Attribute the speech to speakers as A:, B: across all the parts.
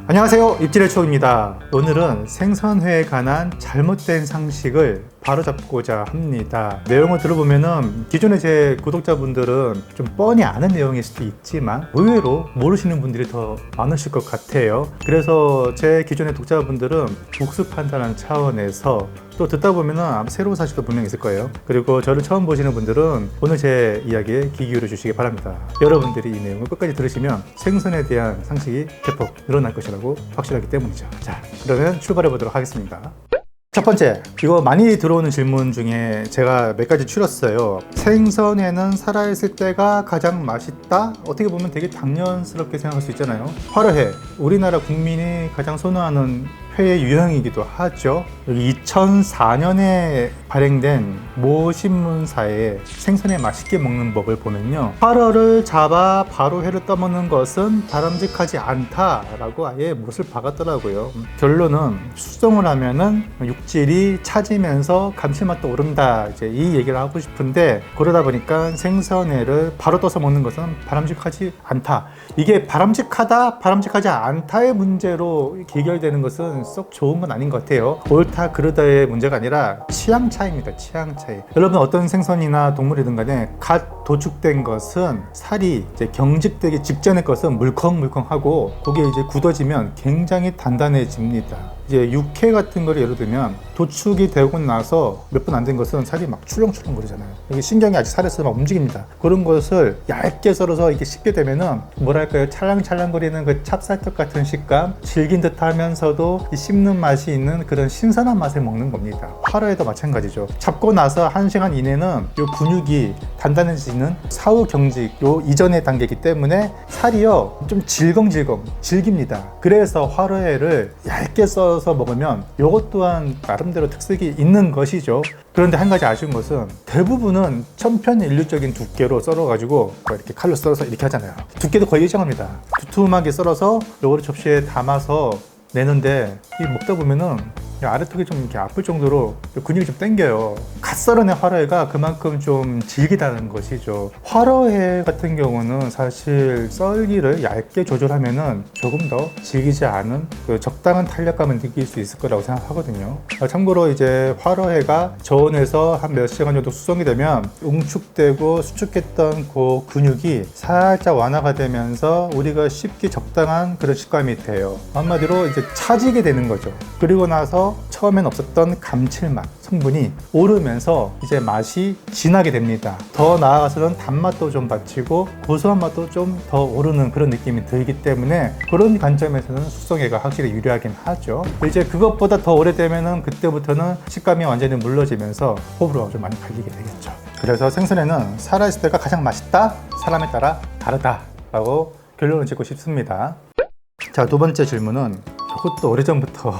A: 안녕하세요, 입질의 추억입니다. 오늘은 생선회에 관한 잘못된 상식을 바로잡고자 합니다. 내용을 들어보면은 기존의 제 구독자분들은 좀 뻔히 아는 내용일 수도 있지만 의외로 모르시는 분들이 더 많으실 것 같아요. 그래서 제 기존의 독자분들은 복습한다는 차원에서 또 듣다 보면은 아마 새로운 사실도 분명히 있을 거예요. 그리고 저를 처음 보시는 분들은 오늘 제 이야기에 귀 기울여 주시기 바랍니다. 여러분들이 이 내용을 끝까지 들으시면 생선에 대한 상식이 대폭 늘어날 것이라고 확실하기 때문이죠. 자, 그러면 출발해 보도록 하겠습니다. 첫 번째, 이거 많이 들어오는 질문 중에 제가 몇 가지 추렸어요. 생선회는 살아있을 때가 가장 맛있다? 어떻게 보면 되게 당연스럽게 생각할 수 있잖아요. 화로회, 우리나라 국민이 가장 선호하는 회의 유형이기도 하죠. 여기 2004년에 발행된 모 신문사에 생선회 맛있게 먹는 법을 보면요, 화로를 잡아 바로 회를 떠먹는 것은 바람직하지 않다라고 아예 못을 박았더라고요. 결론은 숙성을 하면은 육질이 차지면서 감칠맛도 오른다, 이제 이 얘기를 하고 싶은데, 그러다 보니까 생선회를 바로 떠서 먹는 것은 바람직하지 않다. 이게 바람직하다, 바람직하지 않다의 문제로 귀결되는 것은 썩 좋은 건 아닌 것 같아요. 옳다 그르다의 문제가 아니라 취향 차이입니다. 취향 차이. 여러분, 어떤 생선이나 동물이든 간에 갓 도축된 것은 살이 이제 경직되기 직전의 것은 물컹물컹하고 그게 이제 굳어지면 굉장히 단단해집니다. 이제 육회 같은 걸 예를 들면 도축이 되고 나서 몇 분 안 된 것은 살이 막 출렁출렁 거리잖아요. 이게 신경이 아직 살에서 막 움직입니다. 그런 것을 얇게 썰어서 이렇게 씹게 되면은 뭐랄까요, 찰랑찰랑거리는 그 찹쌀떡 같은 식감, 질긴 듯 하면서도 씹는 맛이 있는 그런 신선한 맛을 먹는 겁니다. 화로에도 마찬가지죠. 잡고 나서 1시간 이내는 요 근육이 단단해지는 사후 경직 요 이전의 단계이기 때문에 살이요 좀 질겅질겅 질깁니다. 그래서 화로회를 얇게 썰어서 먹으면 요것 또한 나름대로 특색이 있는 것이죠. 그런데 한 가지 아쉬운 것은 대부분은 천편일률적인 두께로 썰어가지고 이렇게 칼로 썰어서 이렇게 하잖아요. 두께도 거의 일정합니다. 두툼하게 썰어서 요거를 접시에 담아서 내는데 이 먹다 보면은 아래턱이 좀 이렇게 아플 정도로 근육이 좀 당겨요. 갓 썰어낸 화로회가 그만큼 좀 질기다는 것이죠. 화로회 같은 경우는 사실 썰기를 얇게 조절하면은 조금 더 질기지 않은 그 적당한 탄력감을 느낄 수 있을 거라고 생각하거든요. 참고로 이제 화로회가 저온에서 한 몇 시간 정도 숙성이 되면 응축되고 수축했던 그 근육이 살짝 완화가 되면서 우리가 씹기 적당한 그런 식감이 돼요. 한마디로 이제 차지게 되는 거죠. 그리고 나서 처음엔 없었던 감칠맛 성분이 오르면서 이제 맛이 진하게 됩니다. 더 나아가서는 단맛도 좀 받치고 고소한 맛도 좀 더 오르는 그런 느낌이 들기 때문에 그런 관점에서는 숙성회가 확실히 유리하긴 하죠. 이제 그것보다 더 오래되면은 그때부터는 식감이 완전히 물러지면서 호불호가 좀 많이 갈리게 되겠죠. 그래서 생선회는 살아있을 때가 가장 맛있다, 사람에 따라 다르다 라고 결론을 짓고 싶습니다. 자, 두 번째 질문은 이것도 오래전부터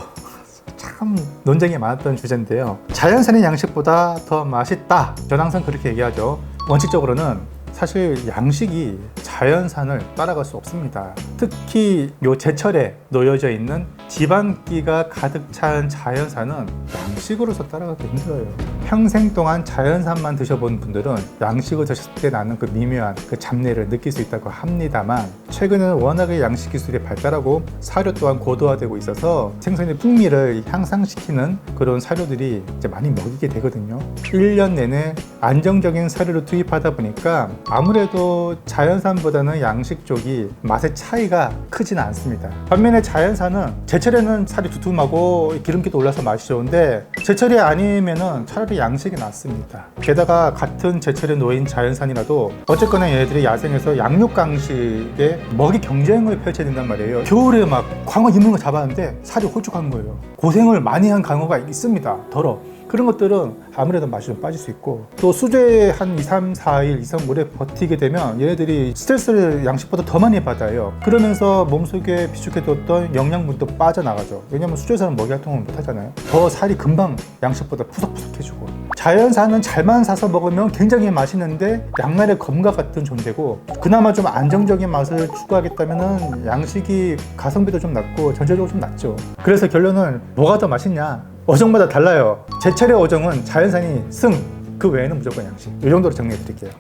A: 참 논쟁이 많았던 주제인데요. 자연산의 양식보다 더 맛있다. 저는 항상 그렇게 얘기하죠. 원칙적으로는 사실 양식이 자연산을 따라갈 수 없습니다. 특히 요 제철에 놓여져 있는 지방기가 가득 찬 자연산은 양식으로서 따라가기 힘들어요. 평생 동안 자연산만 드셔본 분들은 양식을 드셨을 때 나는 그 미묘한 그 잡내를 느낄 수 있다고 합니다만, 최근에는 워낙에 양식 기술이 발달하고 사료 또한 고도화되고 있어서 생선의 풍미를 향상시키는 그런 사료들이 이제 많이 먹이게 되거든요. 1년 내내 안정적인 사료를 투입하다 보니까 아무래도 자연산보다는 양식 쪽이 맛의 차이가 크지는 않습니다. 반면에 자연산은 제철에는 살이 두툼하고 기름기도 올라서 맛이 좋은데 제철이 아니면은 차라리 양식이 낫습니다. 게다가 같은 제철에 놓인 자연산이라도 어쨌거나 얘네들이 야생에서 양육강식에 먹이 경쟁을 펼쳐야 된단 말이에요. 겨울에 막 광어 있는 거 잡았는데 살이 홀쭉한 거예요. 고생을 많이 한 강어가 있습니다. 덜어. 그런 것들은 아무래도 맛이 좀 빠질 수 있고, 또 수조에 한 2, 3, 4일 이상 오래 버티게 되면 얘네들이 스트레스를 양식보다 더 많이 받아요. 그러면서 몸속에 비축해뒀던 영양분도 빠져나가죠. 왜냐면 수조에서는 먹이 활동을 못 하잖아요. 더 살이 금방 양식보다 푸석푸석해지고, 자연산은 잘만 사서 먹으면 굉장히 맛있는데 양날의 검과 같은 존재고, 그나마 좀 안정적인 맛을 추구하겠다면 양식이 가성비도 좀 낮고 전체적으로 좀 낮죠. 그래서 결론은 뭐가 더 맛있냐? 어종마다 달라요. 제철의 어종은 자연산이 승, 그 외에는 무조건 양식. 이 정도로 정리해 드릴게요.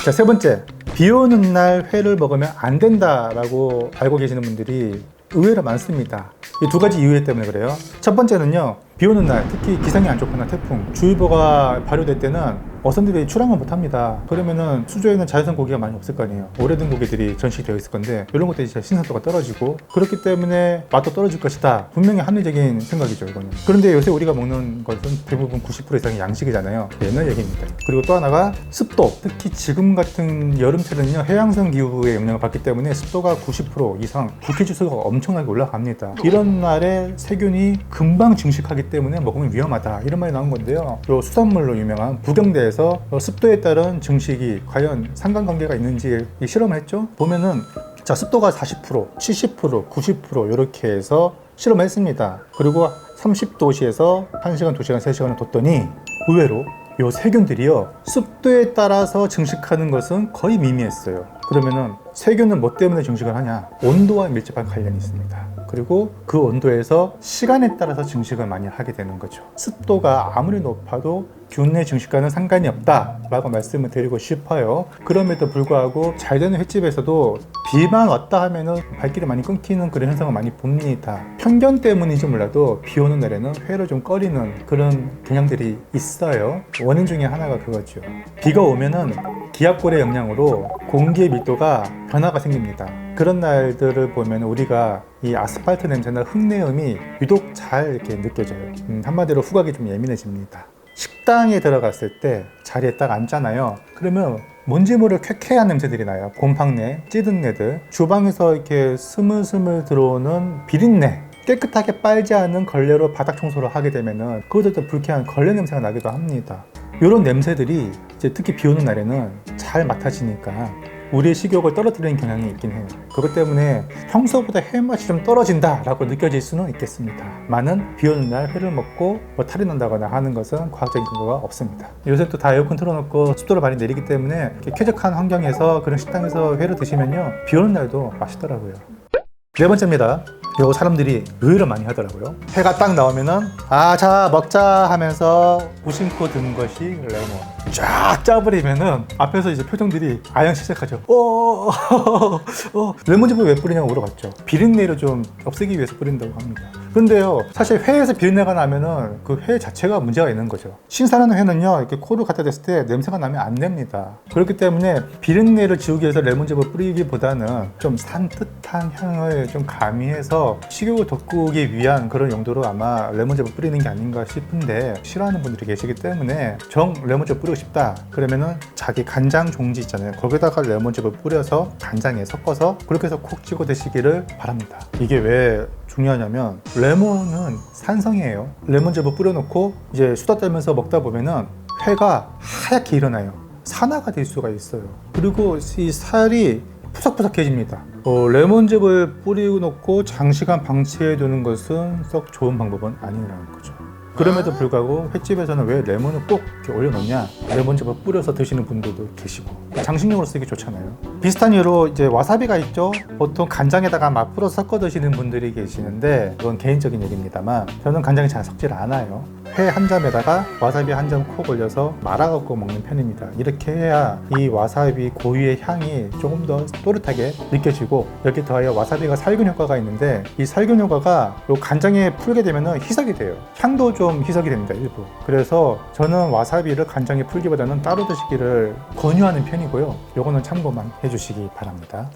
A: 자, 세 번째, 비 오는 날 회를 먹으면 안 된다라고 알고 계시는 분들이 의외로 많습니다. 이 두 가지 이유 때문에 그래요. 첫 번째는요, 비 오는 날, 특히 기상이 안 좋거나 태풍, 주의보가 발효될 때는 어선들이 출항을 못합니다. 그러면은 수조에는 자연산 고기가 많이 없을 거 아니에요. 오래된 고기들이 전시되어 있을 건데 이런 것들이 진짜 신선도가 떨어지고 그렇기 때문에 맛도 떨어질 것이다. 분명히 합리적인 생각이죠, 이거는. 그런데 요새 우리가 먹는 것은 대부분 90% 이상이 양식이잖아요. 옛날 얘기입니다. 그리고 또 하나가 습도. 특히 지금 같은 여름철은요, 해양성 기후의 영향을 받기 때문에 습도가 90% 이상, 부피지수가 엄청나게 올라갑니다. 이런 날에 세균이 금방 증식하기 때문에 먹으면 위험하다, 이런 말이 나온 건데요. 또 수산물로 유명한 북경대에서 습도에 따른 증식이 과연 상관관계가 있는지 실험을 했죠. 보면은 자, 습도가 40%, 70%, 90% 이렇게 해서 실험을 했습니다. 그리고 30도시에서 1시간, 2시간, 3시간을 뒀더니 의외로 이 세균들이요, 습도에 따라서 증식하는 것은 거의 미미했어요. 그러면은 세균은 뭐 때문에 증식을 하냐? 온도와 밀접한 관련이 있습니다. 그리고 그 온도에서 시간에 따라서 증식을 많이 하게 되는 거죠. 습도가 아무리 높아도 균 내 증식과는 상관이 없다라고 말씀을 드리고 싶어요. 그럼에도 불구하고 잘 되는 횟집에서도 비만 왔다 하면은 발길이 많이 끊기는 그런 현상을 많이 봅니다. 편견 때문인지 몰라도 비 오는 날에는 회를 좀 꺼리는 그런 경향들이 있어요. 원인 중에 하나가 그거죠. 비가 오면은 기압골의 영향으로 공기의 밀도가 변화가 생깁니다. 그런 날들을 보면 우리가 이 아스팔트 냄새나 흙내음이 유독 잘 이렇게 느껴져요. 한마디로 후각이 좀 예민해집니다. 식당에 들어갔을 때 자리에 딱 앉잖아요. 그러면 뭔지 모를 쾌쾌한 냄새들이 나요. 곰팡내, 찌든내들, 주방에서 이렇게 스물스물 들어오는 비린내, 깨끗하게 빨지 않은 걸레로 바닥 청소를 하게 되면은 그것도 불쾌한 걸레 냄새가 나기도 합니다. 이런 냄새들이 이제 특히 비 오는 날에는 잘 맡아지니까 우리의 식욕을 떨어뜨리는 경향이 있긴 해요. 그것 때문에 평소보다 회맛이 좀 떨어진다 라고 느껴질 수는 있겠습니다. 많은 비 오는 날 회를 먹고 뭐 탈이 난다거나 하는 것은 과학적인 근거가 없습니다. 요새 또 다 에어컨 틀어놓고 습도를 많이 내리기 때문에 쾌적한 환경에서 그런 식당에서 회를 드시면요, 비 오는 날도 맛있더라고요. 네 번째입니다. 이거 사람들이 의외로 많이 하더라고요. 회가 딱 나오면은 자 먹자 하면서 무심코 든 것이 레몬 쫙 짜버리면은 앞에서 이제 표정들이 아양 시작하죠. 레몬즙을 왜 뿌리냐고 물어봤죠. 비린내를 좀 없애기 위해서 뿌린다고 합니다. 그런데요, 사실 회에서 비린내가 나면은 그 회 자체가 문제가 있는 거죠. 신선한 회는요, 이렇게 코를 갖다 댔을 때 냄새가 나면 안 냅니다. 그렇기 때문에 비린내를 지우기 위해서 레몬즙을 뿌리기보다는 좀 산뜻한 향을 좀 가미해서 식욕을 돋구기 위한 그런 용도로 아마 레몬즙을 뿌리는 게 아닌가 싶은데, 싫어하는 분들이 계시기 때문에 정 레몬즙 뿌리고 싶다 그러면은 자기 간장 종지 있잖아요, 거기다가 레몬즙을 뿌려서 간장에 섞어서 그렇게 해서 콕 찍어 드시기를 바랍니다. 이게 왜 중요하냐면 레몬은 산성이에요. 레몬즙을 뿌려놓고 이제 수다 떨면서 먹다 보면은 회가 하얗게 일어나요. 산화가 될 수가 있어요. 그리고 이 살이 푸석푸석해집니다. 레몬즙을 뿌리고 놓고 장시간 방치해 두는 것은 썩 좋은 방법은 아니라는 거죠. 그럼에도 불구하고 횟집에서는 왜 레몬을 꼭 이렇게 올려놓냐, 레몬즙을 뿌려서 드시는 분들도 계시고, 장식용으로 쓰기 좋잖아요. 비슷한 이유로 이제 와사비가 있죠. 보통 간장에다가 막 풀어 섞어 드시는 분들이 계시는데 그건 개인적인 얘기입니다만 저는 간장이 잘 섞질 않아요. 회 한 점에다가 와사비 한 점 콕 올려서 말아갖고 먹는 편입니다. 이렇게 해야 이 와사비 고유의 향이 조금 더 또렷하게 느껴지고, 여기 더하여 와사비가 살균 효과가 있는데 이 살균 효과가 요 간장에 풀게 되면 희석이 돼요. 향도 좀 희석이 됩니다, 일부. 그래서 저는 와사비를 간장에 풀기보다는 따로 드시기를 권유하는 편이고요. 요거는 참고만 해주시기 바랍니다.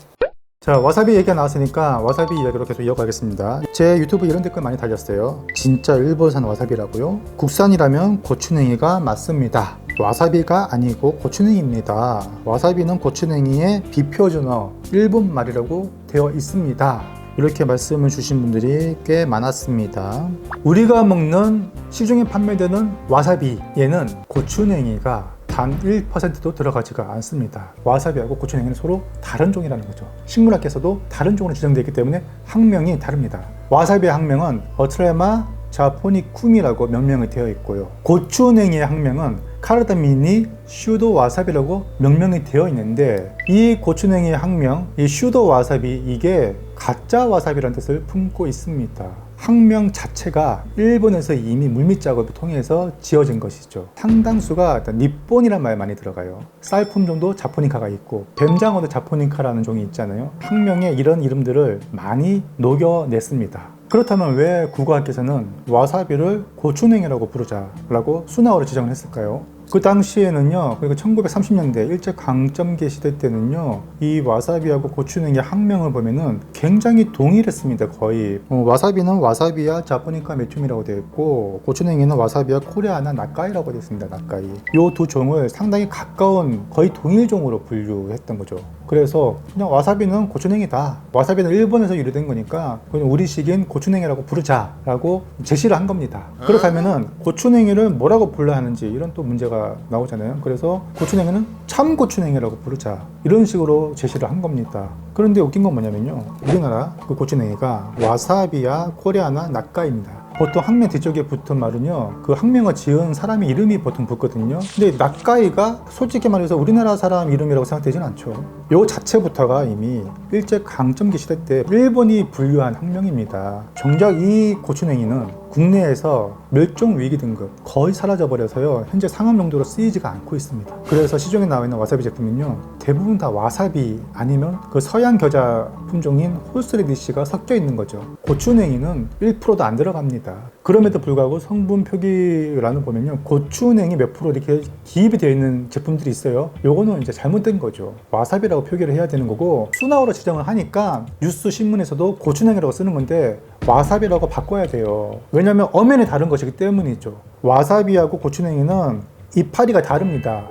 A: 자, 와사비 얘기가 나왔으니까 와사비 이야기로 계속 이어가겠습니다. 제 유튜브 이런 댓글 많이 달렸어요. 진짜 일본산 와사비라고요? 국산이라면 고추냉이가 맞습니다. 와사비가 아니고 고추냉이입니다. 와사비는 고추냉이의 비표준어 일본말이라고 되어 있습니다. 이렇게 말씀을 주신 분들이 꽤 많았습니다. 우리가 먹는 시중에 판매되는 와사비에는 고추냉이가 단 1%도 들어가지가 않습니다. 와사비하고 고추냉이는 서로 다른 종이라는 거죠. 식물학에서도 다른 종으로 지정되어 있기 때문에 학명이 다릅니다. 와사비의 학명은 어트레마 자포니쿰이라고 명명이 되어 있고요. 고추냉이의 학명은 카르다미니 슈도 와사비라고 명명이 되어 있는데, 이 고추냉이의 학명, 이 슈도 와사비, 이게 가짜 와사비라는 뜻을 품고 있습니다. 학명 자체가 일본에서 이미 물밑 작업을 통해서 지어진 것이죠. 상당수가 일단 니폰이란 말 많이 들어가요. 쌀 품종도 자포니카가 있고 뱀장어도 자포니카라는 종이 있잖아요. 학명에 이런 이름들을 많이 녹여냈습니다. 그렇다면 왜 국어학계에서는 와사비를 고추냉이라고 부르자라고 수나어를 지정을 했을까요? 그 당시에는요, 그리고 1930년대 일제강점기 시대 때는요, 이 와사비하고 고추냉이 학명을 보면은 굉장히 동일했습니다, 거의. 와사비는 와사비야 자포니카 메툼이라고 되어 있고, 고추냉이는 와사비야 코레아나 나카이라고 되어 있습니다, 나카이. 이 두 종을 상당히 가까운 거의 동일 종으로 분류했던 거죠. 그래서 그냥 와사비는 고추냉이다. 와사비는 일본에서 유래된 거니까 그냥 우리식인 고추냉이라고 부르자라고 제시를 한 겁니다. 그렇다면은 고추냉이를 뭐라고 불러야 하는지 이런 또 문제가 나오잖아요. 그래서 고추냉이는 참고추냉이라고 부르자 이런 식으로 제시를 한 겁니다. 그런데 웃긴 건 뭐냐면요, 우리나라 그 고추냉이가 와사비야 코레아나 나카이입니다. 보통 학명 뒤쪽에 붙은 말은요, 그 학명을 지은 사람의 이름이 보통 붙거든요. 근데 나카이가 솔직히 말해서 우리나라 사람 이름이라고 생각되진 않죠. 요 자체부터가 이미 일제강점기 시대 때 일본이 분류한 학명입니다. 정작 이 고추냉이는 국내에서 멸종 위기 등급 거의 사라져버려서요, 현재 상업 용도로 쓰이지가 않고 있습니다. 그래서 시중에 나와 있는 와사비 제품은요, 대부분 다 와사비 아니면 그 서양 겨자 품종인 홀스레디시가 섞여 있는 거죠. 고추냉이는 1%도 안 들어갑니다. 그럼에도 불구하고 성분 표기란을 보면요, 고추냉이 몇 프로 이렇게 기입이 되어 있는 제품들이 있어요. 요거는 이제 잘못된 거죠. 와사비라고 표기를 해야 되는 거고, 수나오로 지정을 하니까 뉴스 신문에서도 고추냉이라고 쓰는 건데 와사비라고 바꿔야 돼요. 왜냐하면 엄연히 다른 것이기 때문이죠. 와사비하고 고추냉이는 이파리가 다릅니다.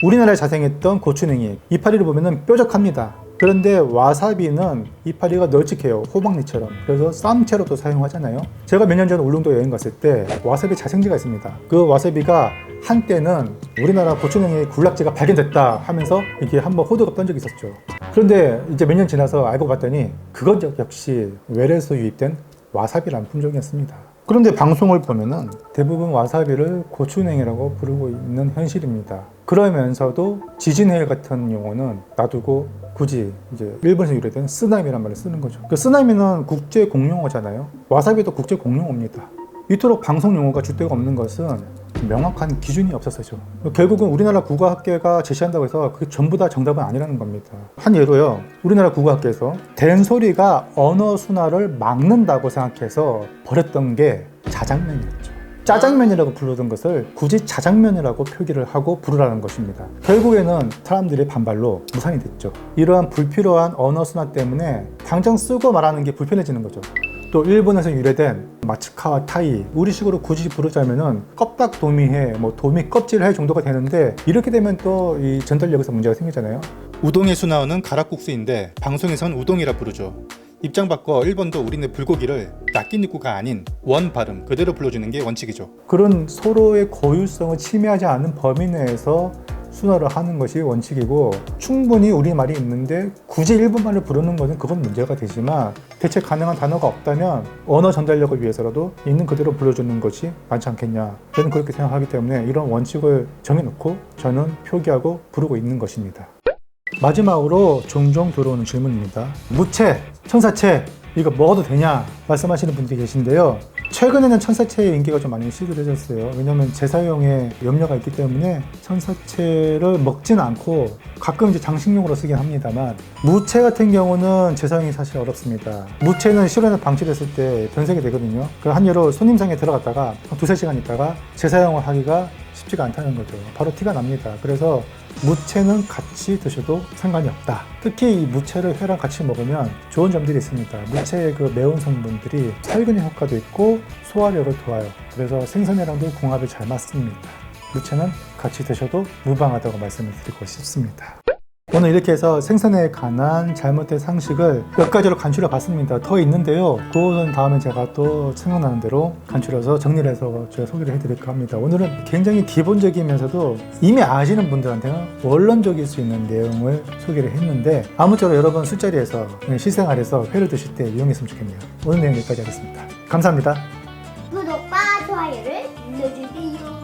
A: 우리나라에 자생했던 고추냉이 이파리를 보면 뾰족합니다. 그런데 와사비는 이파리가 널찍해요, 호박잎처럼. 그래서 쌈채로도 사용하잖아요. 제가 몇 년 전에 울릉도 여행 갔을 때 와사비 자생지가 있습니다. 그 와사비가 한때는 우리나라 고추냉이 군락지가 발견됐다 하면서 이렇게 한번 호들갑 떤 적이 있었죠. 그런데 이제 몇 년 지나서 알고 봤더니 그건 역시 외래에서 유입된 와사비라는 품종이었습니다. 그런데 방송을 보면은 대부분 와사비를 고추냉이라고 부르고 있는 현실입니다. 그러면서도 지진해일 같은 용어는 놔두고 굳이 이제 일본에서 유래된 쓰나미란 말을 쓰는 거죠. 그 쓰나미는 국제 공용어잖아요. 와사비도 국제 공용어입니다. 이토록 방송 용어가 줏대가 없는 것은 명확한 기준이 없었어요. 결국은 우리나라 국어학계가 제시한다고 해서 그게 전부 다 정답은 아니라는 겁니다. 한 예로요, 우리나라 국어학계에서 된소리가 언어 순화를 막는다고 생각해서 버렸던 게 자장면이었죠. 짜장면이라고 부르던 것을 굳이 자장면이라고 표기를 하고 부르라는 것입니다. 결국에는 사람들의 반발로 무산이 됐죠. 이러한 불필요한 언어 순화 때문에 당장 쓰고 말하는 게 불편해지는 거죠. 또 일본에서 유래된 마츠카와 타이, 우리식으로 굳이 부르자면은 껍닥 도미해, 도미 껍질해 정도가 되는데, 이렇게 되면 또 이 전달력에서 문제가 생기잖아요. 우동의 수나오는 가락국수인데 방송에선 우동이라 부르죠. 입장 바꿔 일본도 우리네 불고기를 야끼니쿠가 아닌 원 발음 그대로 불러주는 게 원칙이죠. 그런 서로의 고유성을 침해하지 않는 범위 내에서 순화를 하는 것이 원칙이고, 충분히 우리말이 있는데 굳이 일본말을 부르는 것은 그건 문제가 되지만, 대체 가능한 단어가 없다면 언어 전달력을 위해서라도 있는 그대로 불러주는 것이 많지 않겠냐, 저는 그렇게 생각하기 때문에 이런 원칙을 정해놓고 저는 표기하고 부르고 있는 것입니다. 마지막으로 종종 들어오는 질문입니다. 무채, 천사채 이거 먹어도 되냐 말씀하시는 분들이 계신데요. 최근에는 천사채의 인기가 좀 많이 시들해졌어요. 왜냐하면 재사용에 염려가 있기 때문에 천사채를 먹지는 않고 가끔 이제 장식용으로 쓰긴 합니다만, 무채 같은 경우는 재사용이 사실 어렵습니다. 무채는 실온에 방치됐을 때 변색이 되거든요. 그 한 예로 손님상에 들어갔다가 한 2-3시간 있다가 재사용을 하기가 쉽지가 않다는 거죠. 바로 티가 납니다. 그래서 무채는 같이 드셔도 상관이 없다. 특히 이 무채를 회랑 같이 먹으면 좋은 점들이 있습니다. 무채의 그 매운 성분들이 살균 효과도 있고 소화력을 도와요. 그래서 생선회랑도 궁합이 잘 맞습니다. 무채는 같이 드셔도 무방하다고 말씀을 드리고 싶습니다. 오늘 이렇게 해서 생선에 관한 잘못된 상식을 몇 가지로 간추려 봤습니다. 더 있는데요, 그거는 다음에 제가 또 생각나는 대로 간추려서 정리를 해서 제가 소개를 해드릴까 합니다. 오늘은 굉장히 기본적이면서도 이미 아시는 분들한테는 원론적일 수 있는 내용을 소개를 했는데, 아무쪼록 여러분 술자리에서 실생활에서 회를 드실 때 이용했으면 좋겠네요. 오늘 내용 여기까지 하겠습니다. 감사합니다.
B: 구독과 좋아요를 눌러주세요.